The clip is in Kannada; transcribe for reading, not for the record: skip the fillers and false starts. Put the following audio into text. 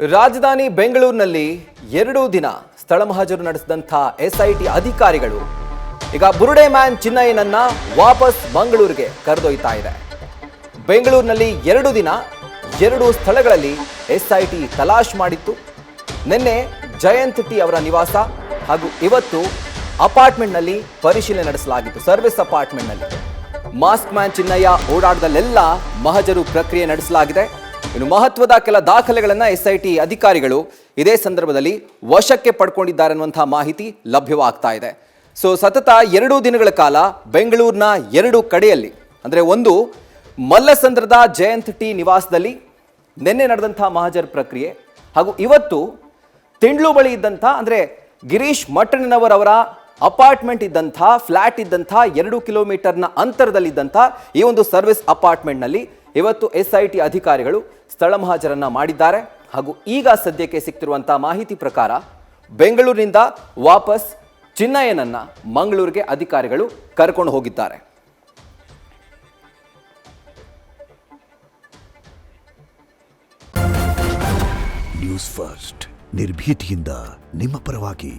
ರಾಜಧಾನಿ ಬೆಂಗಳೂರಿನಲ್ಲಿ 2 ದಿನ ಸ್ಥಳ ಮಹಜರು ನಡೆಸಿದಂಥ ಎಸ್ಐಟಿ ಅಧಿಕಾರಿಗಳು ಈಗ ಬುರುಡೆ ಮ್ಯಾನ್ ಚಿನ್ನಯ್ಯನನ್ನ ವಾಪಸ್ ಮಂಗಳೂರಿಗೆ ಕರೆದೊಯ್ತಾ ಇದೆ. ಬೆಂಗಳೂರಿನಲ್ಲಿ 2 ದಿನ 2 ಸ್ಥಳಗಳಲ್ಲಿ ಎಸ್ಐಟಿ ತಲಾಶ್ ಮಾಡಿತ್ತು. ನಿನ್ನೆ ಜಯಂತ್ ಟಿ ಅವರ ನಿವಾಸ ಹಾಗೂ ಇವತ್ತು ಅಪಾರ್ಟ್ಮೆಂಟ್ನಲ್ಲಿ ಪರಿಶೀಲನೆ ನಡೆಸಲಾಗಿತ್ತು. ಸರ್ವಿಸ್ ಅಪಾರ್ಟ್ಮೆಂಟ್ನಲ್ಲಿ ಮಾಸ್ಕ್ ಮ್ಯಾನ್ ಚಿನ್ನಯ್ಯ ಓಡಾಟದಲ್ಲೆಲ್ಲ ಮಹಜರು ಪ್ರಕ್ರಿಯೆ ನಡೆಸಲಾಗಿದೆ. ಇನ್ನು ಮಹತ್ವದ ಕೆಲ ದಾಖಲೆಗಳನ್ನು ಎಸ್ಐಟಿ ಅಧಿಕಾರಿಗಳು ಇದೇ ಸಂದರ್ಭದಲ್ಲಿ ವಶಕ್ಕೆ ಪಡ್ಕೊಂಡಿದ್ದಾರೆ ಅನ್ನುವಂತಹ ಮಾಹಿತಿ ಲಭ್ಯವಾಗ್ತಾ ಇದೆ. ಸತತ 2 ದಿನಗಳ ಕಾಲ ಬೆಂಗಳೂರಿನ 2 ಕಡೆಯಲ್ಲಿ ಅಂದರೆ ಒಂದು ಮಲ್ಲಸಂದ್ರದ ಜಯಂತ್ ಟಿ ನಿವಾಸದಲ್ಲಿ ನಿನ್ನೆ ನಡೆದಂತಹ ಮಹಜರ್ ಪ್ರಕ್ರಿಯೆ ಹಾಗೂ ಇವತ್ತು ತಿಂಡ್ಲು ಬಳಿ ಇದ್ದಂಥ ಅಂದರೆ ಗಿರೀಶ್ ಮಟ್ಟಣ್ಣನವರವರ ಅಪಾರ್ಟ್ಮೆಂಟ್ ಇದ್ದಂಥ ಫ್ಲಾಟ್ ಇದ್ದಂಥ 2 ಕಿಲೋಮೀಟರ್ನ ಅಂತರದಲ್ಲಿದ್ದಂಥ ಈ ಒಂದು ಸರ್ವಿಸ್ ಅಪಾರ್ಟ್ಮೆಂಟ್ನಲ್ಲಿ ಇವತ್ತು ಎಸ್ಐಟಿ ಅಧಿಕಾರಿಗಳು ಸ್ಥಳ ಮಹಜರನ್ನ ಮಾಡಿದ್ದಾರೆ. ಹಾಗೂ ಈಗ ಸದ್ಯಕ್ಕೆ ಸಿಗ್ತಿರುವಂತಹ ಮಾಹಿತಿ ಪ್ರಕಾರ ಬೆಂಗಳೂರಿನಿಂದ ವಾಪಸ್ ಚಿನ್ನಯ್ಯನನ್ನ ಮಂಗಳೂರಿಗೆ ಅಧಿಕಾರಿಗಳು ಕರ್ಕೊಂಡು ಹೋಗಿದ್ದಾರೆ. ನ್ಯೂಸ್ ಫಸ್ಟ್ ನಿರ್ಭೀತಿಯಿಂದ ನಿಮ್ಮ ಪರವಾಗಿ.